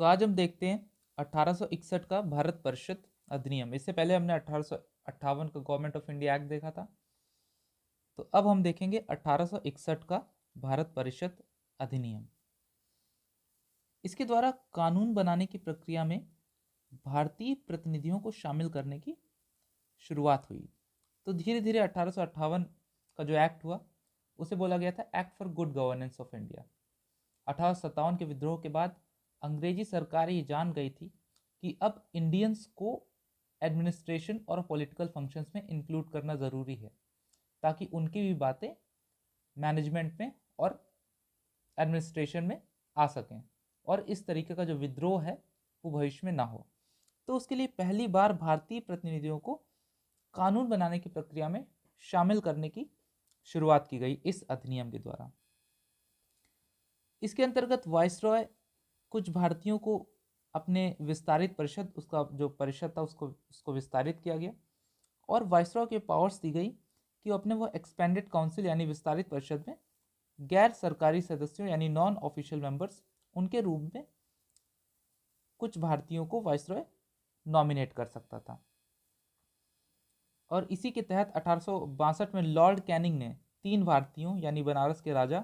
तो आज हम देखते हैं 1861 का भारत परिषद अधिनियम। इससे पहले हमने 1858 का गवर्नमेंट ऑफ इंडिया एक्ट देखा था। तो अब हम देखेंगे 1861 का भारत परिषद अधिनियम। इसके द्वारा कानून बनाने की प्रक्रिया में भारतीय प्रतिनिधियों को शामिल करने की शुरुआत हुई। तो धीरे धीरे 1858 का जो एक्ट हुआ उसे बोला गया था act for good governance of India. 1857 के विद्रोह के बाद अंग्रेजी सरकार ये जान गई थी कि अब इंडियंस को एडमिनिस्ट्रेशन और पॉलिटिकल फंक्शंस में इंक्लूड करना ज़रूरी है, ताकि उनकी भी बातें मैनेजमेंट में और एडमिनिस्ट्रेशन में आ सकें और इस तरीके का जो विद्रोह है वो भविष्य में ना हो। तो उसके लिए पहली बार भारतीय प्रतिनिधियों को कानून बनाने की प्रक्रिया में शामिल करने की शुरुआत की गई इस अधिनियम के द्वारा। इसके अंतर्गत वाइसरॉय कुछ भारतीयों को अपने विस्तारित परिषद, उसका जो परिषद था उसको विस्तारित किया गया और वाइसरॉय के पावर्स दी गई कि वो अपने वो एक्सपेंडेड काउंसिल यानी विस्तारित परिषद में गैर सरकारी सदस्यों यानी नॉन ऑफिशियल मेंबर्स उनके रूप में कुछ भारतीयों को वाइसरॉय नॉमिनेट कर सकता था। और इसी के तहत 1862 में लॉर्ड कैनिंग ने 3 भारतीयों यानी बनारस के राजा,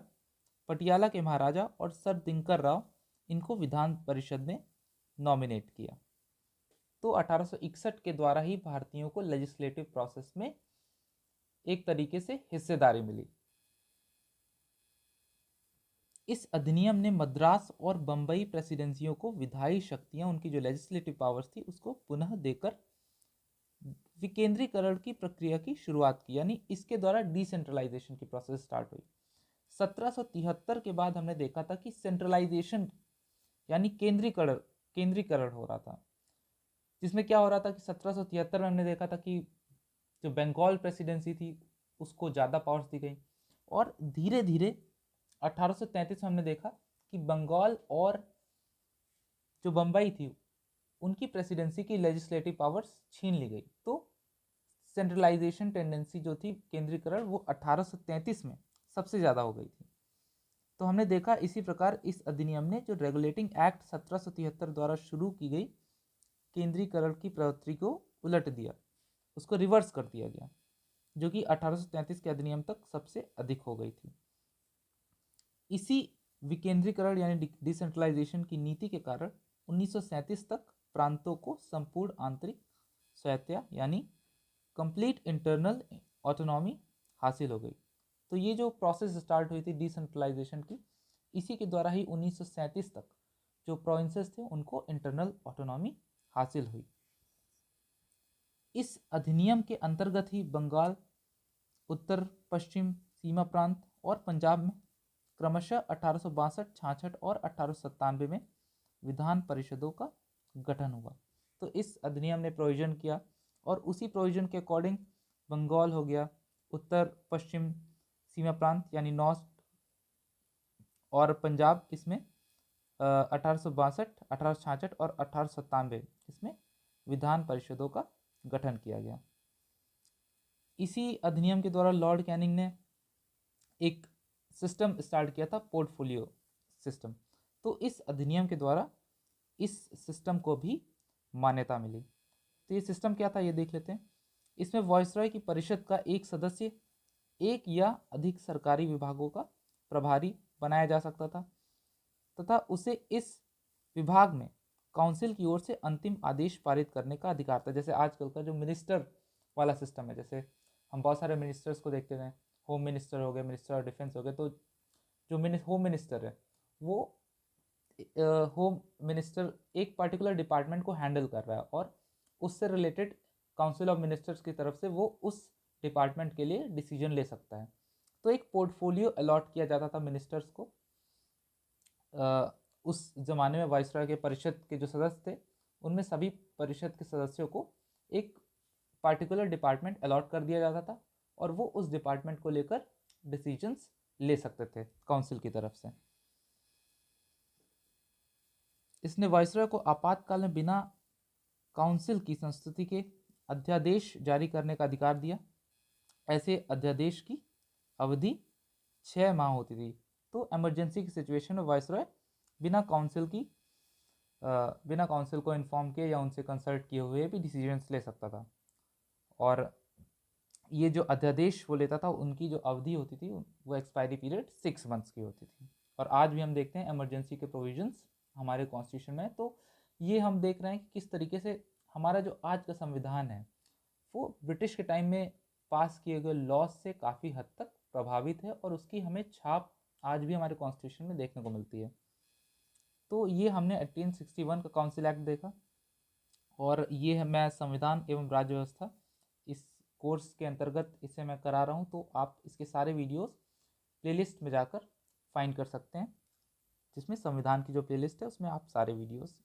पटियाला के महाराजा और सर दिनकर राव इनको विधान परिषद में नॉमिनेट किया। तो 1861 के द्वारा ही भारतीयों को लेजिस्लेटिव प्रोसेस में एक तरीके से हिस्सेदारी मिली। इस अधिनियम ने मद्रास और बंबई प्रेसिडेंसियों को विधायी शक्तियां, उनकी जो लेजिस्लेटिव पावर्स थी उसको पुनः देकर विकेंद्रीकरण की प्रक्रिया की शुरुआत की, यानी इसके द्वारा डिसेंट्रलाइजेशन की प्रोसेस स्टार्ट हुई। 1773 के बाद हमने देखा था कि सेंट्रलाइजेशन यानी केंद्रीकरण हो रहा था, जिसमें क्या हो रहा था कि 1773 में हमने देखा था कि जो बंगाल प्रेसिडेंसी थी उसको ज़्यादा पावर्स दी गई और धीरे धीरे 1833 में हमने देखा कि बंगाल और जो बम्बई थी उनकी प्रेसिडेंसी की लेजिस्लेटिव पावर्स छीन ली गई। तो सेंट्रलाइजेशन टेंडेंसी जो थी, केंद्रीकरण, वो 1833 में सबसे ज़्यादा हो गई थी। तो हमने देखा इसी प्रकार इस अधिनियम ने जो रेगुलेटिंग एक्ट 1773 द्वारा शुरू की गई केंद्रीकरण की प्रवृत्ति को उलट दिया, उसको रिवर्स कर दिया गया, जो कि 1833 के अधिनियम तक सबसे अधिक हो गई थी। इसी विकेंद्रीकरण यानी डिसेंट्रलाइजेशन की नीति के कारण 1937 तक प्रांतों को संपूर्ण आंतरिक स्वायत्तता यानी कंप्लीट इंटरनल ऑटोनॉमी हासिल हो गई। तो ये जो प्रोसेस स्टार्ट हुई थी डिसेंट्रलाइजेशन की, इसी के द्वारा ही 1937 तक जो प्रोविंसेस थे उनको इंटरनल ऑटोनॉमी हासिल हुई। इस अधिनियम के अंतर्गत ही बंगाल, उत्तर पश्चिम सीमा प्रांत और पंजाब में क्रमशः 1862, 66 और 1897 में विधान परिषदों का गठन हुआ। तो इस अधिनियम ने प्रोविजन किया और उसी प्रोविजन के अकॉर्डिंग बंगाल हो गया, उत्तर पश्चिम सीमा प्रांत यानी नॉर्थ और पंजाब, इसमें 1862, 1866 और 1897 इसमें विधान परिषदों का गठन किया गया। इसी अधिनियम के द्वारा लॉर्ड कैनिंग ने एक सिस्टम स्टार्ट किया था, पोर्टफोलियो सिस्टम। तो इस अधिनियम के द्वारा इस सिस्टम को भी मान्यता मिली। तो ये सिस्टम क्या था ये देख लेते हैं। इसमें वॉइसरॉय की परिषद का एक सदस्य एक या अधिक सरकारी विभागों का प्रभारी बनाया जा सकता था तथा उसे इस विभाग में काउंसिल की ओर से अंतिम आदेश पारित करने का अधिकार था। जैसे आजकल का जो मिनिस्टर वाला सिस्टम है, जैसे हम बहुत सारे मिनिस्टर्स को देखते हैं, होम मिनिस्टर हो गए, मिनिस्टर ऑफ डिफेंस हो गए। तो जो होम मिनिस्टर है वो होम मिनिस्टर एक पर्टिकुलर डिपार्टमेंट को हैंडल कर रहा है और उससे रिलेटेड काउंसिल ऑफ मिनिस्टर्स की तरफ से वो उस डिपार्टमेंट के लिए डिसीजन ले सकता है। तो एक पोर्टफोलियो अलॉट किया जाता था मिनिस्टर्स को। उस जमाने में वाइसरॉय के परिषद के जो सदस्य थे उनमें सभी परिषद के सदस्यों को एक पार्टिकुलर डिपार्टमेंट अलॉट कर दिया जाता था और वो उस डिपार्टमेंट को लेकर डिसीजंस ले सकते थे काउंसिल की तरफ से। इसने वाइसरॉय को आपातकाल में बिना काउंसिल की संस्तुति के अध्यादेश जारी करने का अधिकार दिया। ऐसे अध्यादेश की अवधि 6 माह होती थी। तो इमरजेंसी की सिचुएशन में वाइसरॉय बिना काउंसिल की बिना काउंसिल को इन्फॉर्म किए या उनसे कंसल्ट किए हुए भी डिसीजंस ले सकता था। और ये जो अध्यादेश वो लेता था उनकी जो अवधि होती थी वो एक्सपायरी पीरियड 6 मंथ्स की होती थी। और आज भी हम देखते हैं इमरजेंसी के प्रोविजंस हमारे कॉन्स्टिट्यूशन में। तो ये हम देख रहे हैं कि किस तरीके से हमारा जो आज का संविधान है वो ब्रिटिश के टाइम में पास किए गए लॉज से काफ़ी हद तक प्रभावित है और उसकी हमें छाप आज भी हमारे कॉन्स्टिट्यूशन में देखने को मिलती है। तो ये हमने 1861 का काउंसिल एक्ट देखा, और ये है मैं संविधान एवं राज्य व्यवस्था इस कोर्स के अंतर्गत इसे मैं करा रहा हूँ। तो आप इसके सारे वीडियोस प्लेलिस्ट में जाकर फाइंड कर सकते हैं, जिसमें संविधान की जो प्लेलिस्ट है उसमें आप सारे वीडियोस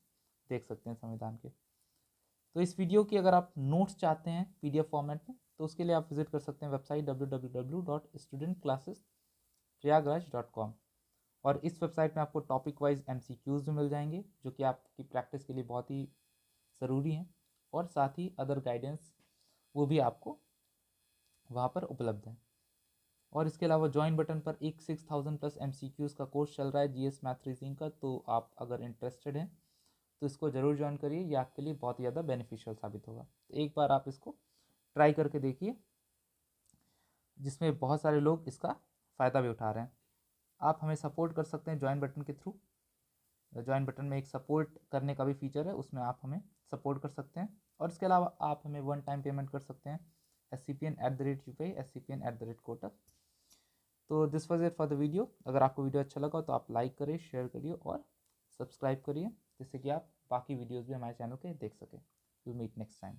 देख सकते हैं संविधान के। तो इस वीडियो की अगर आप नोट्स चाहते हैं PDF फॉर्मेट में तो उसके लिए आप विजिट कर सकते हैं वेबसाइट www.studentclassesprayagraj.com। और इस वेबसाइट में आपको टॉपिक वाइज MCQs भी मिल जाएंगे जो कि आपकी प्रैक्टिस के लिए बहुत ही ज़रूरी हैं, और साथ ही अदर गाइडेंस वो भी आपको वहाँ पर उपलब्ध है। और इसके अलावा ज्वाइन बटन पर एक 6000 प्लस MCQs का कोर्स चल रहा है GS मैथ रीजनिंग का। तो आप अगर इंटरेस्टेड हैं तो इसको ज़रूर ज्वाइन करिए, ये आपके लिए बहुत ही ज़्यादा बेनिफिशियल साबित होगा। तो एक बार आप इसको ट्राई करके देखिए, जिसमें बहुत सारे लोग इसका फ़ायदा भी उठा रहे हैं। आप हमें सपोर्ट कर सकते हैं ज्वाइन बटन के थ्रू। ज्वाइन बटन में एक सपोर्ट करने का भी फीचर है, उसमें आप हमें सपोर्ट कर सकते हैं। और इसके अलावा आप हमें वन टाइम पेमेंट कर सकते हैं SCPN@UPI, SCPN@Kotak। तो this was it for the video. अगर आपको वीडियो अच्छा लगा तो आप लाइक करिए, शेयर करिए और सब्सक्राइब करिए, जिससे कि आप बाकी वीडियोज़ भी हमारे चैनल के देख सकें। Will meet next time.